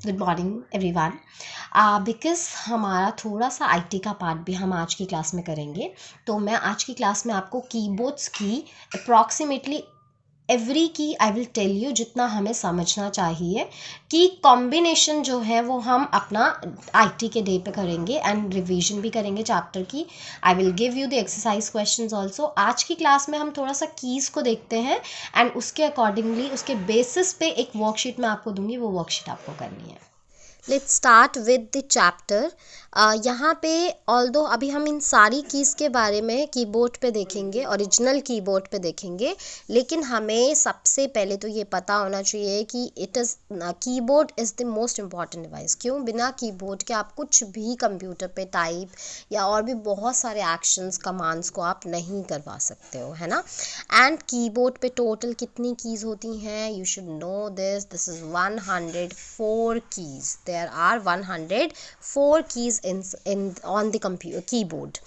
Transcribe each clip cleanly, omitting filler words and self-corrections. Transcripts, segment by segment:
Good morning everyone. Because हमारा थोड़ा सा आईटी का पार्ट भी हम आज की क्लास में करेंगे, तो मैं आज की क्लास में आपको कीबोर्ड्स की अप्रॉक्सीमेटली एवरी की आई विल टेल यू, जितना हमें समझना चाहिए कि कॉम्बिनेशन जो है वो हम अपना आईटी के डे पे करेंगे एंड रिवीजन भी करेंगे चैप्टर की। I will give you the exercise questions also. आज की क्लास में हम थोड़ा सा कीज़ को देखते हैं एंड उसके अकॉर्डिंगली उसके बेसिस पे एक वर्कशीट मैं आपको दूंगी, वो वर्कशीट आपको करनी है। Let's start with the chapter. यहाँ पे ऑल्दो अभी हम इन सारी कीज़ के बारे में कीबोर्ड पे देखेंगे, ओरिजिनल कीबोर्ड पे देखेंगे, लेकिन हमें सबसे पहले तो ये पता होना चाहिए कि keyboard is the most important device. क्यों? बिना कीबोर्ड के आप कुछ भी कंप्यूटर पे टाइप या और भी बहुत सारे एक्शंस कमांड्स को आप नहीं करवा सकते हो, है ना। एंड कीबोर्ड पे टोटल कितनी कीज़ होती हैं? You should know this is 104 keys. There are 104 keys on the keyboard.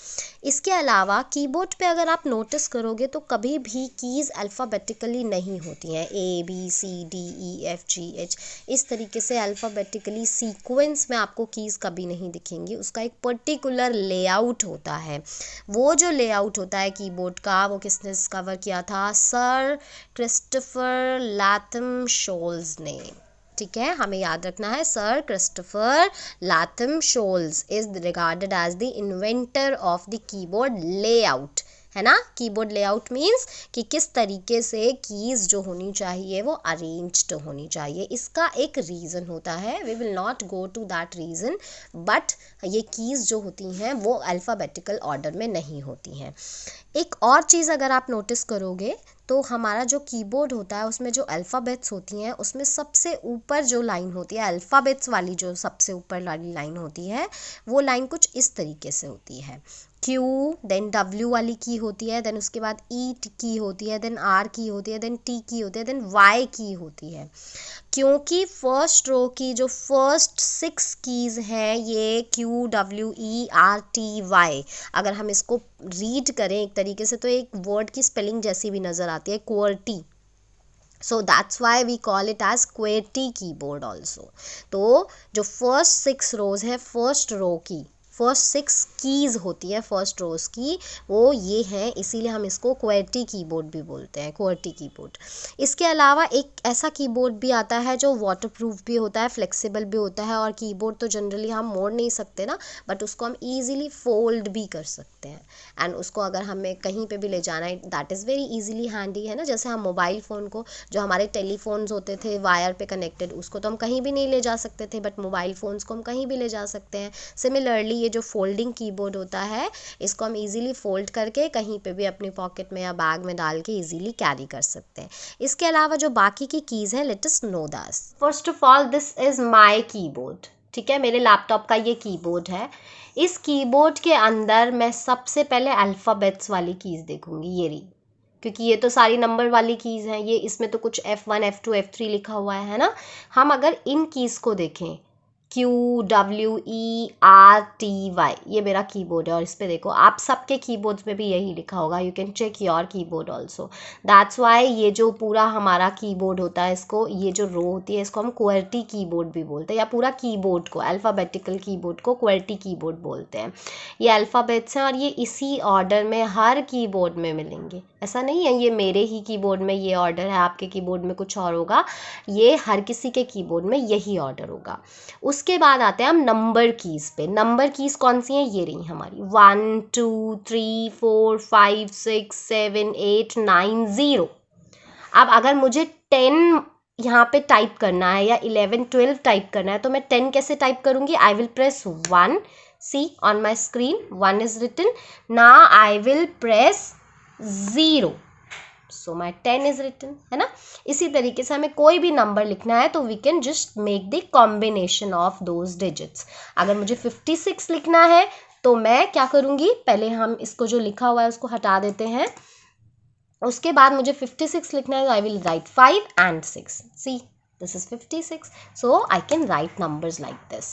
इसके अलावा कीबोर्ड पे अगर आप नोटिस करोगे तो कभी भी कीज़ अल्फ़ाबेटिकली नहीं होती हैं, ABCDEFGH इस तरीके से अल्फ़ाबेटिकली सीक्वेंस में आपको कीज़ कभी नहीं दिखेंगी। उसका एक पर्टिकुलर लेआउट होता है। वो जो लेआउट होता है कीबोर्ड का, वो किसने डिस्कवर किया था? सर क्रिस्टोफर लैथम शोल्स ने। ठीक है, हमें याद रखना है, sir Christopher Latham Sholes is regarded as the inventor of the keyboard layout, है ना। कीबोर्ड लेआउट मीन्स कि किस तरीके से कीज़ जो होनी चाहिए वो अरेंज्ड होनी चाहिए। इसका एक रीज़न होता है, we will not go to that reason, but ये कीज़ जो होती हैं वो अल्फ़ाबेटिकल ऑर्डर में नहीं होती हैं। एक और चीज़ अगर आप नोटिस करोगे तो हमारा जो कीबोर्ड होता है उसमें जो अल्फ़ाबेट्स होती हैं उसमें सबसे ऊपर जो लाइन होती है, अल्फ़ाबेट्स वाली जो सबसे ऊपर वाली लाइन होती है, वो लाइन कुछ इस तरीके से होती है। Q, देन W वाली की होती है, देन उसके बाद E की होती है, देन R की होती है, देन T की होती है, देन Y की होती है। क्योंकि फर्स्ट रो की जो फर्स्ट 6 कीज़ हैं ये QWERTY, अगर हम इसको रीड करें एक तरीके से तो एक वर्ड की स्पेलिंग जैसी भी नज़र आती है, qwerty. So that's why we call it as qwerty keyboard also. तो जो फर्स्ट 6 रोज है, फर्स्ट रो की फर्स्ट 6 कीज़ होती है फर्स्ट रोज की, वो ये हैं, इसीलिए हम इसको क्वर्टी कीबोर्ड भी बोलते हैं, क्वर्टी कीबोर्ड। इसके अलावा एक ऐसा कीबोर्ड भी आता है जो वाटरप्रूफ भी होता है, फ्लेक्सिबल भी होता है, और कीबोर्ड तो जनरली हम मोड़ नहीं सकते ना, बट उसको हम ईजिली फोल्ड भी कर सकते हैं। एंड उसको अगर हमें कहीं पे भी ले जाना है, that is very easily handy, है ना। जैसे हम मोबाइल फ़ोन को, जो हमारे टेलीफोन्स होते थे वायर पे कनेक्टेड, उसको तो हम कहीं भी नहीं ले जा सकते थे, बट मोबाइल फ़ोन्स को हम कहीं भी ले जा सकते हैं। सिमिलरली ये जो फोल्डिंग कीबोर्ड होता है, इसको हम इजीली फोल्ड करके कहीं पे भी अपनी पॉकेट में या बैग में डाल के इजीली कैरी कर सकते हैं। इसके अलावा जो बाकी की कीज़ हैं, let us know that. First of all, this is my keyboard. ठीक है, मेरे लैपटॉप का ये कीबोर्ड है। इस कीबोर्ड के अंदर मैं सबसे पहले अल्फ़ाबेट्स वाली कीज़ देखूंगी, ये रही, क्योंकि ये तो सारी नंबर वाली कीज़ हैं। ये इसमें तो कुछ F1 F2 F3 लिखा हुआ है ना। हम अगर इन कीज़ को देखें, QWERTY, ये मेरा कीबोर्ड है, और इस पे देखो, आप सबके कीबोर्ड्स में भी यही लिखा होगा, you can check your keyboard also. That's why ये जो पूरा हमारा कीबोर्ड होता है, इसको, ये जो रो होती है, इसको हम क्वर्टी कीबोर्ड भी बोलते हैं, या पूरा कीबोर्ड को, अल्फ़ाबेटिकल कीबोर्ड को क्वर्टी कीबोर्ड बोलते हैं। ये अल्फ़ाबेट्स हैं और ये इसी ऑर्डर में हर कीबोर्ड में मिलेंगे। ऐसा नहीं है ये मेरे ही कीबोर्ड में ये ऑर्डर है, आपके कीबोर्ड में कुछ और होगा, ये हर किसी के कीबोर्ड में यही ऑर्डर होगा। उसके बाद आते हैं हम नंबर कीज़ पे। नंबर कीज़ कौन सी हैं? ये रही हमारी 1 2 3 4 5 6 7 8 9 0। अब अगर मुझे 10 यहाँ पे टाइप करना है या 11 12 टाइप करना है, तो मैं 10 कैसे टाइप करूँगी? I will press 1, see on my screen 1 is written, ना I will press 0, so my 10 is written, है ना। इसी तरीके से हमें कोई भी नंबर लिखना है तो we can just make the combination of those digits. अगर मुझे 56 लिखना है तो मैं क्या करूँगी? पहले हम इसको जो लिखा हुआ है उसको हटा देते हैं, उसके बाद मुझे 56 लिखना है तो I will write 5 and 6, see this is 56, so I can write numbers like this.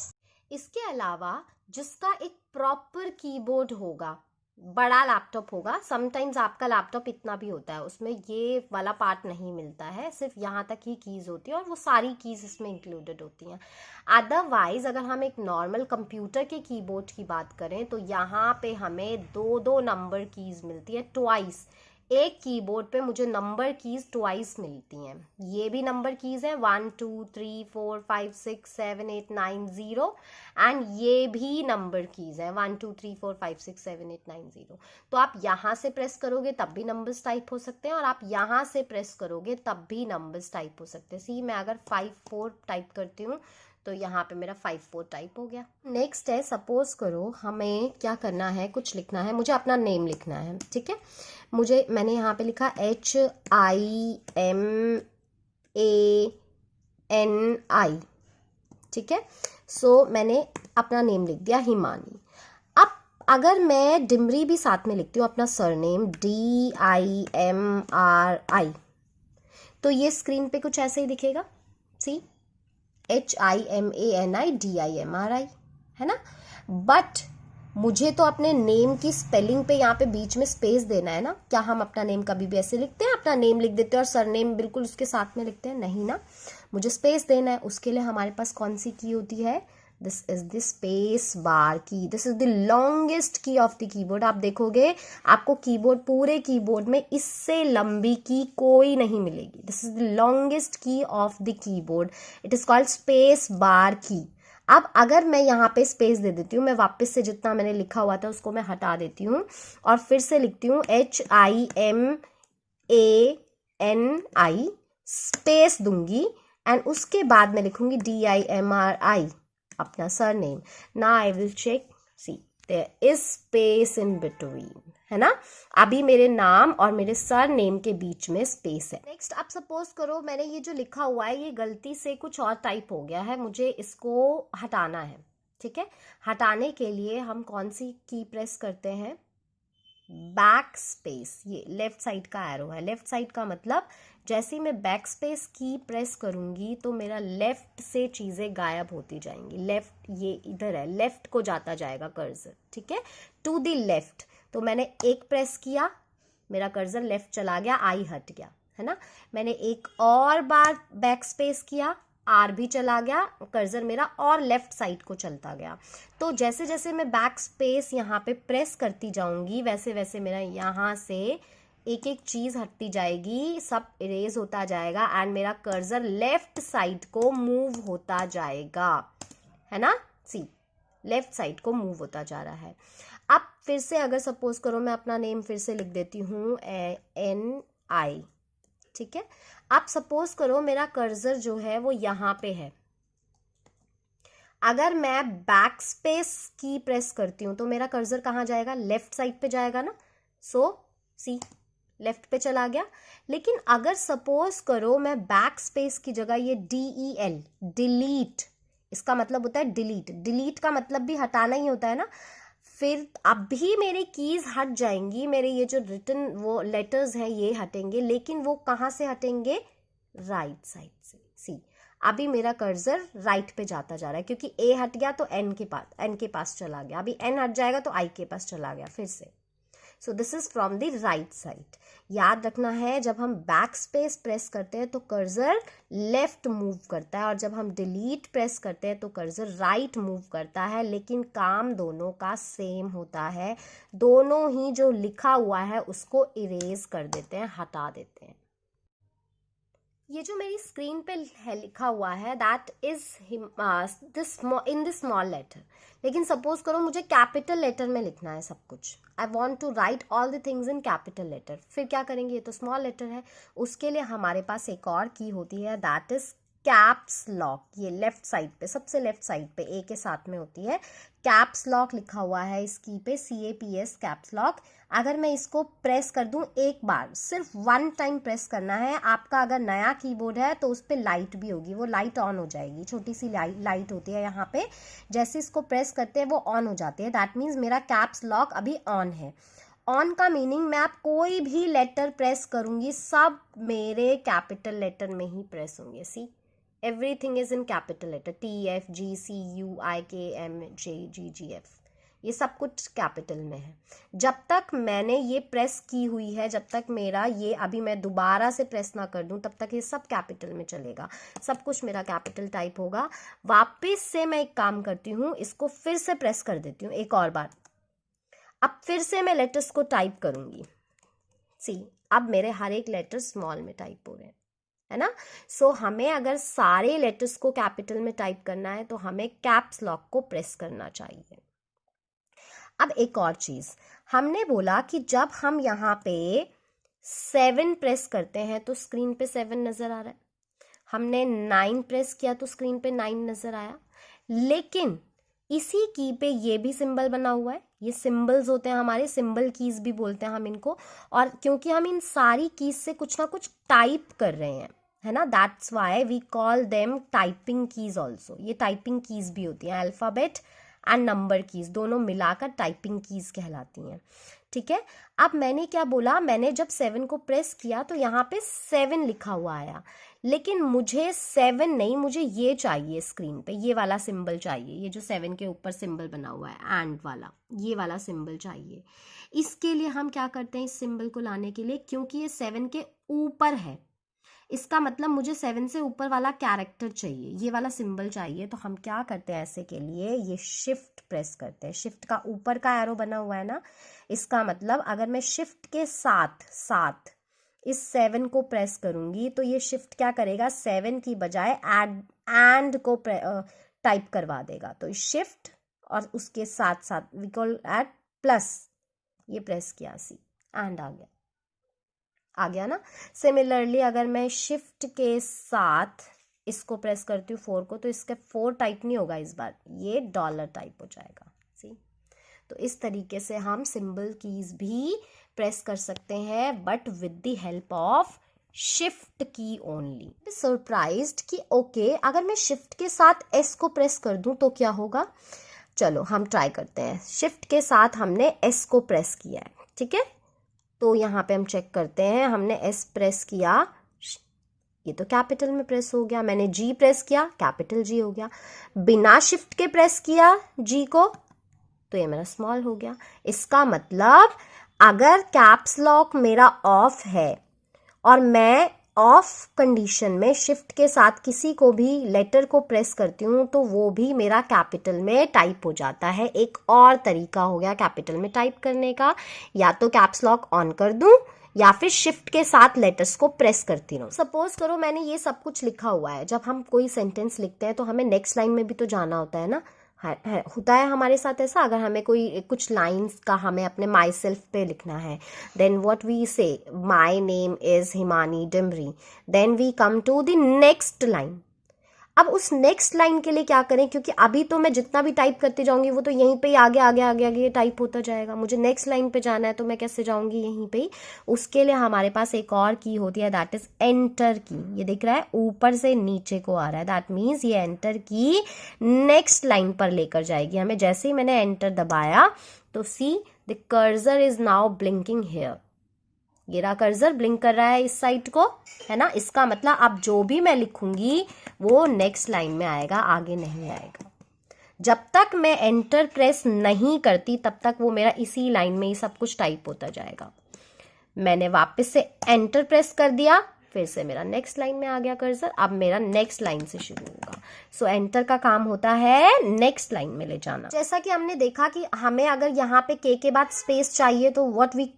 इसके अलावा जिसका एक प्रॉपर कीबोर्ड होगा, बड़ा लैपटॉप होगा, समटाइम्स आपका लैपटॉप इतना भी होता है, उसमें ये वाला पार्ट नहीं मिलता है, सिर्फ यहाँ तक ही कीज़ होती है और वो सारी कीज़ इसमें इंक्लूडेड होती हैं। अदरवाइज अगर हम एक नॉर्मल कंप्यूटर के कीबोर्ड की बात करें तो यहाँ पे हमें दो दो नंबर कीज़ मिलती है ट्वाइस। एक कीबोर्ड पे मुझे नंबर कीज़ ट्वाइस मिलती हैं। ये भी नंबर कीज़ हैं 1 2 3 4 5 6 7 8 9 0 एंड ये भी नंबर कीज़ हैं 1 2 3 4 5 6 7 8 9 0। तो आप यहाँ से प्रेस करोगे तब भी नंबर्स टाइप हो सकते हैं और आप यहाँ से प्रेस करोगे तब भी नंबर्स टाइप हो सकते हैं। सी मैं अगर 5 4 टाइप करती हूँ तो यहाँ पे मेरा 5 4 टाइप हो गया। नेक्स्ट है, सपोज करो हमें क्या करना है, कुछ लिखना है, मुझे अपना नेम लिखना है, ठीक है। मैंने यहाँ पे लिखा HIMANI, ठीक है। सो मैंने अपना नेम लिख दिया हिमानी। अब अगर मैं डिमरी भी साथ में लिखती हूँ अपना सरनेम DIMRI, तो ये स्क्रीन पे कुछ ऐसे ही दिखेगा। सी HIMANIDIMRI, है ना। बट मुझे तो अपने नेम की स्पेलिंग पे यहाँ पे बीच में स्पेस देना है ना। क्या हम अपना नेम कभी भी ऐसे लिखते हैं, अपना नेम लिख देते हैं और सरनेम बिल्कुल उसके साथ में लिखते हैं? नहीं ना, मुझे स्पेस देना है। उसके लिए हमारे पास कौन सी की होती है? This is the space bar key. This is the longest key of the keyboard. आप देखोगे आपको कीबोर्ड, पूरे कीबोर्ड में इससे लंबी की कोई नहीं मिलेगी। This is the longest key of the keyboard, it is called space bar की। अब अगर मैं यहाँ पे स्पेस दे देती हूँ, मैं वापस से जितना मैंने लिखा हुआ था उसको मैं हटा देती हूँ और फिर से लिखती हूँ HIMANI, स्पेस दूंगी एंड उसके बाद मैं लिखूंगी DIMRI, अपना surname. Now I will check, see there is space in between, है ना। अभी मेरे नाम और मेरे सरनेम के बीच में स्पेस है। नेक्स्ट, अब सपोज करो मैंने ये जो लिखा हुआ है ये गलती से कुछ और टाइप हो गया है, मुझे इसको हटाना है, ठीक है। हटाने के लिए हम कौन सी की प्रेस करते हैं? Back space. ये लेफ्ट साइड का एरो है। लेफ्ट साइड का मतलब जैसे ही मैं बैक स्पेस की प्रेस करूंगी तो मेरा लेफ्ट से चीज़ें गायब होती जाएंगी। लेफ्ट ये इधर है, लेफ्ट को जाता जाएगा कर्सर, ठीक है, टू द लेफ्ट। तो मैंने एक प्रेस किया, मेरा कर्सर लेफ्ट चला गया, आई हट गया, है ना। मैंने एक और बार बैक स्पेस किया, आर भी चला गया, कर्सर मेरा और लेफ्ट साइड को चलता गया। तो जैसे जैसे मैं बैक स्पेस यहाँ पे प्रेस करती जाऊंगी वैसे वैसे मेरा यहाँ से एक एक चीज़ हटती जाएगी, सब इरेज होता जाएगा एंड मेरा कर्सर लेफ्ट साइड को मूव होता जाएगा, है ना। सी लेफ्ट साइड को मूव होता जा रहा है। अब फिर से अगर सपोज करो मैं अपना नेम फिर से लिख देती हूँ NI, ठीक है। अब सपोज करो मेरा कर्सर जो है वो यहाँ पे है। अगर मैं बैक स्पेस की प्रेस करती हूँ तो मेरा कर्सर कहाँ जाएगा? लेफ्ट साइड पे जाएगा ना। सो सी लेफ्ट पे चला गया। लेकिन अगर सपोज करो मैं बैक स्पेस की जगह ये DEL, डिलीट, इसका मतलब होता है डिलीट। डिलीट का मतलब भी हटाना ही होता है ना। फिर अब भी मेरी कीज हट जाएंगी, मेरे ये जो रिटन वो लेटर्स हैं ये हटेंगे, लेकिन वो कहाँ से हटेंगे? राइट साइड से। सी अभी मेरा कर्सर राइट पे जाता जा रहा है क्योंकि ए हट गया तो एन के पास चला गया। अभी एन हट जाएगा तो आई के पास चला गया फिर से। So this is from the right side. याद रखना है जब हम बैक स्पेस प्रेस करते हैं तो कर्सर लेफ्ट मूव करता है और जब हम डिलीट प्रेस करते हैं तो कर्सर राइट मूव करता है, लेकिन काम दोनों का सेम होता है। दोनों ही जो लिखा हुआ है उसको इरेज कर देते हैं, हटा देते हैं। ये जो मेरी स्क्रीन पे है लिखा हुआ है that is this in this small letter, लेकिन सपोज करो मुझे कैपिटल लेटर में लिखना है सब कुछ। I want to write all the things in capital letter. फिर क्या करेंगे? ये तो स्मॉल लेटर है, उसके लिए हमारे पास एक और की होती है दैट इज कैप्स लॉक। ये लेफ्ट साइड पे, सबसे लेफ्ट साइड पे ए के साथ में होती है। कैप्स लॉक लिखा हुआ है इस की पे, CAPS कैप्स लॉक। अगर मैं इसको प्रेस कर दूं एक बार, सिर्फ 1 टाइम प्रेस करना है। आपका अगर नया कीबोर्ड है तो उस पर लाइट भी होगी, वो लाइट ऑन हो जाएगी, छोटी सी लाइट होती है यहाँ पे। जैसे इसको प्रेस करते हैं वो ऑन हो जाती है। दैट मीन्स मेरा कैप्स लॉक अभी ऑन है। ऑन का मीनिंग मैं आप कोई भी लेटर प्रेस करूंगी सब मेरे कैपिटल लेटर में ही प्रेस होंगे। See everything is in capital letter, TFGCUIKMJGGF, ये सब कुछ कैपिटल में है। जब तक मैंने ये प्रेस की हुई है, जब तक मेरा ये अभी मैं दोबारा से प्रेस ना कर दूं, तब तक ये सब कैपिटल में चलेगा, सब कुछ मेरा कैपिटल टाइप होगा। वापस से मैं एक काम करती हूँ, इसको फिर से प्रेस कर देती हूँ एक और बार। अब फिर से मैं लेटर्स को टाइप करूँगी। सी, अब मेरे हर एक लेटर स्मॉल में टाइप हो रहे हैं, है ना। सो हमें अगर सारे लेटर्स को कैपिटल में टाइप करना है तो हमें कैप्स लॉक को प्रेस करना चाहिए। अब एक और चीज, हमने बोला कि जब हम यहाँ पे 7 प्रेस करते हैं तो स्क्रीन पे 7 नजर आ रहा है, हमने 9 प्रेस किया तो स्क्रीन पे 9 नजर आया, लेकिन इसी की पे ये भी सिंबल बना हुआ है। ये सिंबल्स होते हैं हमारे, सिंबल कीज भी बोलते हैं हम इनको, और क्योंकि हम इन सारी कीज से कुछ ना कुछ टाइप कर रहे हैं, है ना, that's why we call them typing keys also. ये टाइपिंग कीज भी होती हैं, अल्फाबेट एंड नंबर कीज दोनों मिलाकर टाइपिंग कीज कहलाती हैं, ठीक है। अब मैंने क्या बोला, मैंने जब 7 को प्रेस किया तो यहाँ पे 7 लिखा हुआ आया, लेकिन मुझे 7 नहीं, मुझे ये चाहिए स्क्रीन पे, ये वाला सिंबल चाहिए, ये जो 7 के ऊपर सिंबल बना हुआ है एंड वाला, ये वाला सिंबल चाहिए। इसके लिए हम क्या करते हैं, इस सिंबल को लाने के लिए, क्योंकि ये 7 के ऊपर है, इसका मतलब मुझे 7 से ऊपर वाला कैरेक्टर चाहिए, ये वाला सिंबल चाहिए। तो हम क्या करते हैं ऐसे के लिए, ये शिफ्ट प्रेस करते हैं। शिफ्ट का ऊपर का एरो बना हुआ है ना, इसका मतलब अगर मैं शिफ्ट के साथ साथ इस 7 को प्रेस करूंगी तो ये शिफ्ट क्या करेगा, 7 की बजाय एंड को टाइप करवा देगा। तो शिफ्ट और उसके साथ साथ वी कॉल एट प्लस, ये प्रेस किया, सी एंड आ गया ना। सिमिलरली अगर मैं शिफ्ट के साथ इसको प्रेस करती हूँ 4 को, तो इसका 4 टाइप नहीं होगा, इस बार ये डॉलर टाइप हो जाएगा, सी। तो इस तरीके से हम सिंबल कीज भी प्रेस कर सकते हैं, but with the help of shift की ओनली। सरप्राइज्ड कि ओके अगर मैं शिफ्ट के साथ एस को प्रेस कर दूं तो क्या होगा। चलो हम ट्राई करते हैं। शिफ्ट के साथ हमने एस को प्रेस किया है, ठीक है, तो यहाँ पे हम चेक करते हैं, हमने एस प्रेस किया, ये तो कैपिटल में प्रेस हो गया। मैंने जी प्रेस किया, कैपिटल जी हो गया। बिना शिफ्ट के प्रेस किया जी को, तो ये मेरा स्मॉल हो गया। इसका मतलब अगर कैप्स लॉक मेरा ऑफ है और मैं ऑफ कंडीशन में शिफ्ट के साथ किसी को भी लेटर को प्रेस करती हूँ तो वो भी मेरा कैपिटल में टाइप हो जाता है। एक और तरीका हो गया कैपिटल में टाइप करने का, या तो कैप्स लॉक ऑन कर दूं या फिर शिफ्ट के साथ लेटर्स को प्रेस करती रहूं। सपोज करो मैंने ये सब कुछ लिखा हुआ है, जब हम कोई सेंटेंस लिखते हैं तो हमें नेक्स्ट लाइन में भी तो जाना होता है ना, होता है हमारे साथ ऐसा। अगर हमें कोई कुछ लाइंस का हमें अपने माई सेल्फ पे लिखना है, then what we say, my name is Himani Dimri, then we come to the next line. अब उस नेक्स्ट लाइन के लिए क्या करें, क्योंकि अभी तो मैं जितना भी टाइप करते जाऊंगी वो तो यहीं पे ही आगे आगे आगे आगे टाइप होता जाएगा। मुझे नेक्स्ट लाइन पे जाना है तो मैं कैसे जाऊंगी, यहीं पे ही। उसके लिए हमारे पास एक और की होती है, दैट इज एंटर की। ये दिख रहा है ऊपर से नीचे को आ रहा है, दैट मीन्स ये एंटर की नेक्स्ट लाइन पर लेकर जाएगी हमें। जैसे ही मैंने एंटर दबाया तो see the cursor is now blinking here, ये रहा कर्सर ब्लिंक कर रहा है इस साइड को, है ना। इसका मतलब अब जो भी मैं लिखूंगी वो नेक्स्ट लाइन में आएगा, आगे नहीं आएगा। जब तक मैं एंटर प्रेस नहीं करती तब तक वो मेरा इसी लाइन में ही सब कुछ टाइप होता जाएगा। मैंने वापस से एंटर प्रेस कर दिया, फिर से मेरा नेक्स्ट लाइन में आ गया कर्सर, अब मेरा नेक्स्ट लाइन से शुरू होगा। सो एंटर का काम होता है नेक्स्ट लाइन में ले जाना। जैसा कि हमने देखा कि हमें अगर यहाँ पे के बाद स्पेस चाहिए तो what we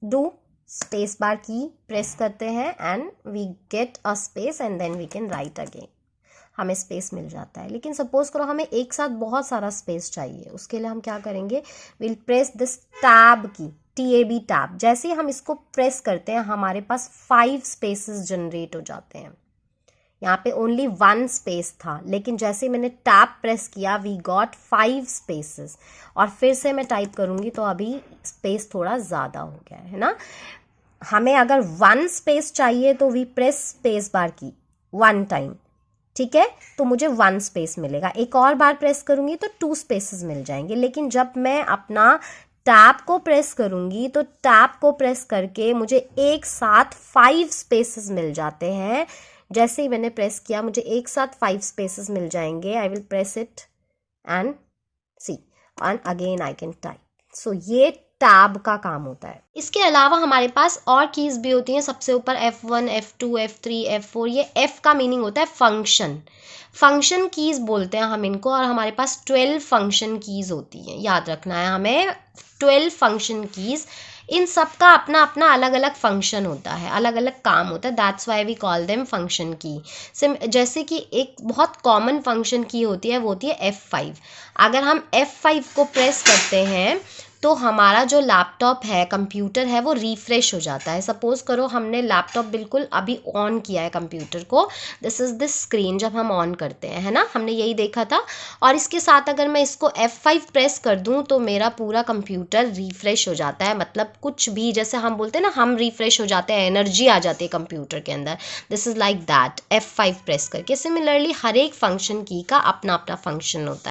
do, space bar की प्रेस करते हैं and we get a space and then we can write again, हमें स्पेस मिल जाता है। लेकिन सपोज करो हमें एक साथ बहुत सारा स्पेस चाहिए, उसके लिए हम क्या करेंगे, विल प्रेस दिस टैब की, TAB टैब। जैसे ही हम इसको प्रेस करते हैं हमारे पास 5 स्पेसेस जनरेट हो जाते हैं। यहाँ पे ओनली 1 स्पेस था, लेकिन जैसे मैंने टैब प्रेस किया वी गॉट 5 स्पेसेस। और फिर से मैं टाइप करूंगी तो अभी स्पेस थोड़ा ज़्यादा हो गया है ना। हमें अगर 1 स्पेस चाहिए तो वी प्रेस स्पेस बार की 1 टाइम, ठीक है, तो मुझे 1 स्पेस मिलेगा। एक और बार प्रेस करूंगी तो 2 स्पेसेस मिल जाएंगे। लेकिन जब मैं अपना टैब को प्रेस करूंगी तो टैब को प्रेस करके मुझे एक साथ 5 स्पेसेस मिल जाते हैं। जैसे ही मैंने प्रेस किया मुझे एक साथ 5 स्पेसेस मिल जाएंगे। I will press it and see, and again I can type. So ये टैब का काम होता है। इसके अलावा हमारे पास और कीज भी होती हैं। सबसे ऊपर F1, F2, F3, F4, ये F का मीनिंग होता है फंक्शन। फंक्शन कीज बोलते हैं हम इनको, और हमारे पास 12 फंक्शन कीज होती हैं। याद रखना है हमें 12 फंक्शन कीज। इन सब का अपना अपना अलग अलग फंक्शन होता है, अलग अलग काम होता है। That's why we call them function key. जैसे कि एक बहुत कॉमन फंक्शन की होती है, वो होती है F5। अगर हम F5 को प्रेस करते हैं तो हमारा जो लैपटॉप है, कंप्यूटर है, वो रिफ्रेश हो जाता है। सपोज करो हमने लैपटॉप बिल्कुल अभी ऑन किया है कंप्यूटर को, दिस इज़ दिस स्क्रीन जब हम ऑन करते हैं, है ना, हमने यही देखा था। और इसके साथ अगर मैं इसको F5 प्रेस कर दूं तो मेरा पूरा कंप्यूटर रिफ्रेश हो जाता है। मतलब कुछ भी, जैसे हम बोलते हैं ना, हम रिफ्रेश हो जाते हैं, एनर्जी आ जाती है कंप्यूटर के अंदर। This is like that F5 press करके। सिमिलरली हर एक फंक्शन की का अपना अपना फंक्शन होता है।